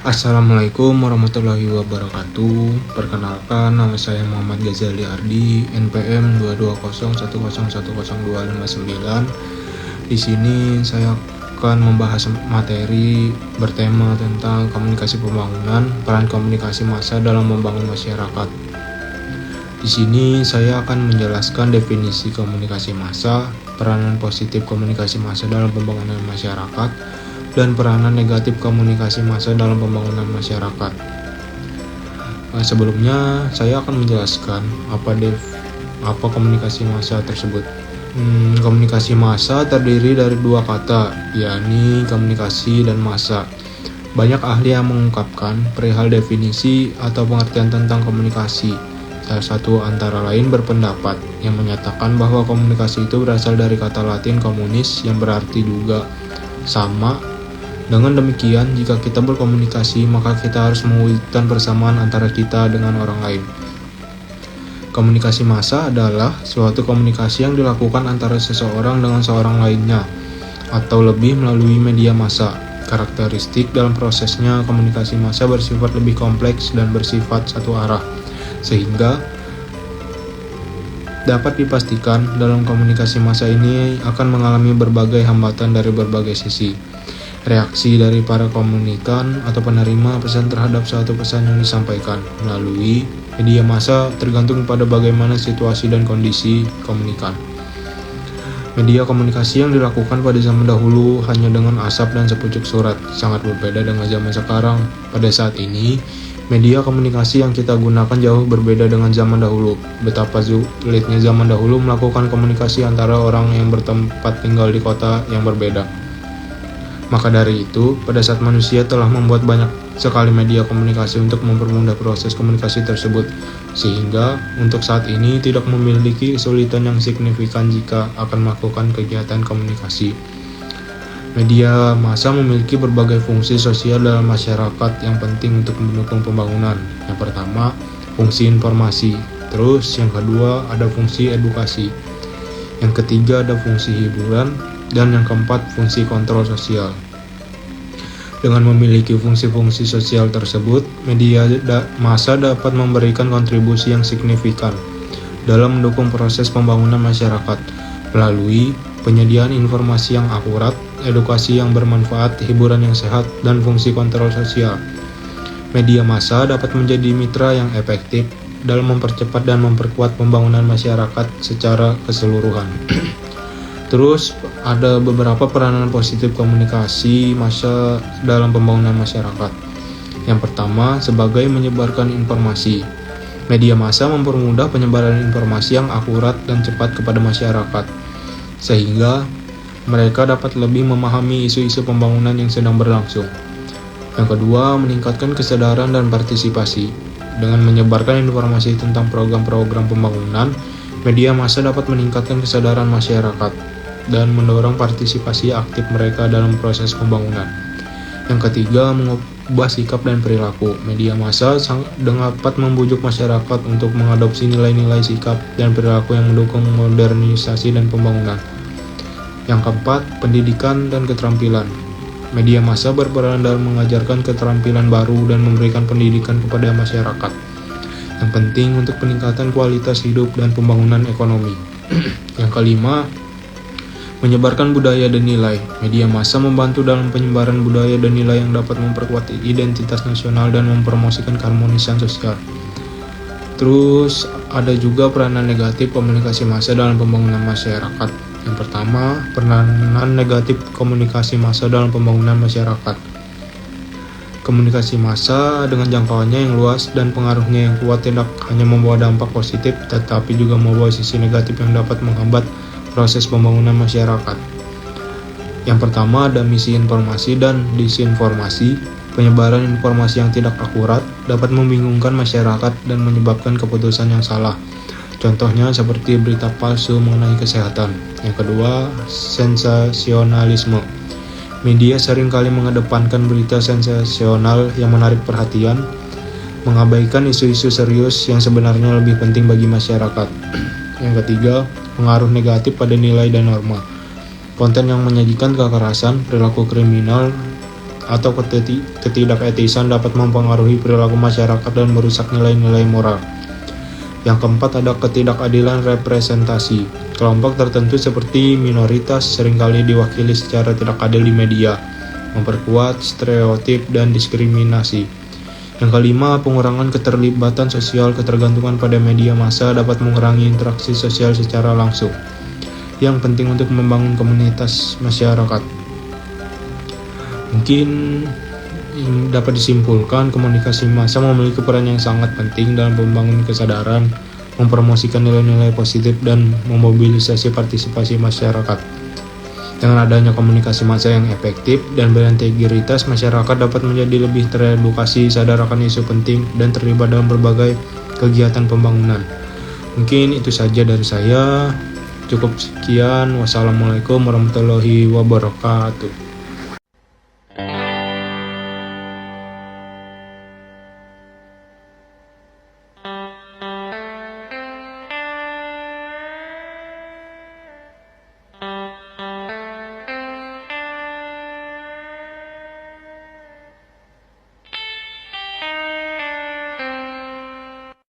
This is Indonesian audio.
Assalamualaikum warahmatullahi wabarakatuh. Perkenalkan, nama saya Muhammad Ghazali Ardi, NPM 22101102559. Di sini saya akan membahas materi bertema tentang komunikasi pembangunan, peran komunikasi massa dalam membangun masyarakat. Di sini saya akan menjelaskan definisi komunikasi massa, peranan positif komunikasi massa dalam pembangunan masyarakat, dan peranan negatif komunikasi massa dalam pembangunan masyarakat. Sebelumnya saya akan menjelaskan apa komunikasi massa tersebut. Komunikasi massa terdiri dari dua kata, yakni komunikasi dan massa. Banyak ahli yang mengungkapkan perihal definisi atau pengertian tentang komunikasi. Salah satu antara lain berpendapat yang menyatakan bahwa komunikasi itu berasal dari kata Latin communis yang berarti juga sama. Dengan demikian, jika kita berkomunikasi, maka kita harus mewujudkan persamaan antara kita dengan orang lain. Komunikasi massa adalah suatu komunikasi yang dilakukan antara seseorang dengan seorang lainnya, atau lebih melalui media massa. Karakteristik dalam prosesnya, komunikasi massa bersifat lebih kompleks dan bersifat satu arah, sehingga dapat dipastikan dalam komunikasi massa ini akan mengalami berbagai hambatan dari berbagai sisi. Reaksi dari para komunikan atau penerima pesan terhadap suatu pesan yang disampaikan melalui media massa tergantung pada bagaimana situasi dan kondisi komunikan. Media komunikasi yang dilakukan pada zaman dahulu hanya dengan asap dan sepucuk surat, sangat berbeda dengan zaman sekarang. Pada saat ini, media komunikasi yang kita gunakan jauh berbeda dengan zaman dahulu. Betapa sulitnya zaman dahulu melakukan komunikasi antara orang yang bertempat tinggal di kota yang berbeda. Maka dari itu, pada saat manusia telah membuat banyak sekali media komunikasi untuk mempermudah proses komunikasi tersebut, sehingga untuk saat ini tidak memiliki kesulitan yang signifikan jika akan melakukan kegiatan komunikasi. Media massa memiliki berbagai fungsi sosial dalam masyarakat yang penting untuk mendukung pembangunan. Yang pertama, fungsi informasi. Terus yang kedua ada fungsi edukasi. Yang ketiga ada fungsi hiburan. Dan yang keempat, fungsi kontrol sosial. Dengan memiliki fungsi-fungsi sosial tersebut, media massa dapat memberikan kontribusi yang signifikan dalam mendukung proses pembangunan masyarakat melalui penyediaan informasi yang akurat, edukasi yang bermanfaat, hiburan yang sehat, dan fungsi kontrol sosial. Media massa dapat menjadi mitra yang efektif dalam mempercepat dan memperkuat pembangunan masyarakat secara keseluruhan. Terus ada beberapa peranan positif komunikasi massa dalam pembangunan masyarakat. Yang pertama, sebagai menyebarkan informasi. Media massa mempermudah penyebaran informasi yang akurat dan cepat kepada masyarakat, sehingga mereka dapat lebih memahami isu-isu pembangunan yang sedang berlangsung. Yang kedua, meningkatkan kesadaran dan partisipasi. Dengan menyebarkan informasi tentang program-program pembangunan, media massa dapat meningkatkan kesadaran masyarakat dan mendorong partisipasi aktif mereka dalam proses pembangunan. Yang ketiga, mengubah sikap dan perilaku. Media massa dapat membujuk masyarakat untuk mengadopsi nilai-nilai sikap dan perilaku yang mendukung modernisasi dan pembangunan. Yang keempat, pendidikan dan keterampilan. Media massa berperan dalam mengajarkan keterampilan baru dan memberikan pendidikan kepada masyarakat, yang penting untuk peningkatan kualitas hidup dan pembangunan ekonomi. Yang kelima, menyebarkan budaya dan nilai. Media massa membantu dalam penyebaran budaya dan nilai yang dapat memperkuat identitas nasional dan mempromosikan keharmonisan sosial. Terus ada juga peranan negatif komunikasi massa dalam pembangunan masyarakat. Yang pertama, peranan negatif komunikasi massa dalam pembangunan masyarakat. Komunikasi massa dengan jangkauannya yang luas dan pengaruhnya yang kuat tidak hanya membawa dampak positif, tetapi juga membawa sisi negatif yang dapat menghambat proses pembangunan masyarakat. Yang pertama ada misi informasi dan disinformasi. Penyebaran informasi yang tidak akurat dapat membingungkan masyarakat dan menyebabkan keputusan yang salah. Contohnya seperti berita palsu mengenai kesehatan. Yang kedua, sensasionalisme. Media seringkali mengedepankan berita sensasional yang menarik perhatian, mengabaikan isu-isu serius yang sebenarnya lebih penting bagi masyarakat. Yang ketiga, pengaruh negatif pada nilai dan norma. Konten yang menyajikan kekerasan, perilaku kriminal, atau ketidaketisan dapat mempengaruhi perilaku masyarakat dan merusak nilai-nilai moral. Yang keempat ada ketidakadilan representasi. Kelompok tertentu seperti minoritas seringkali diwakili secara tidak adil di media, memperkuat stereotip dan diskriminasi. Yang kelima, pengurangan keterlibatan sosial. Ketergantungan pada media massa dapat mengurangi interaksi sosial secara langsung, yang penting untuk membangun komunitas masyarakat. Mungkin dapat disimpulkan, komunikasi massa memiliki peran yang sangat penting dalam membangun kesadaran, mempromosikan nilai-nilai positif, dan memobilisasi partisipasi masyarakat. Dengan adanya komunikasi massa yang efektif dan berintegritas, masyarakat dapat menjadi lebih teredukasi, sadar akan isu penting, dan terlibat dalam berbagai kegiatan pembangunan. Mungkin itu saja dari saya. Cukup sekian. Wassalamualaikum warahmatullahi wabarakatuh.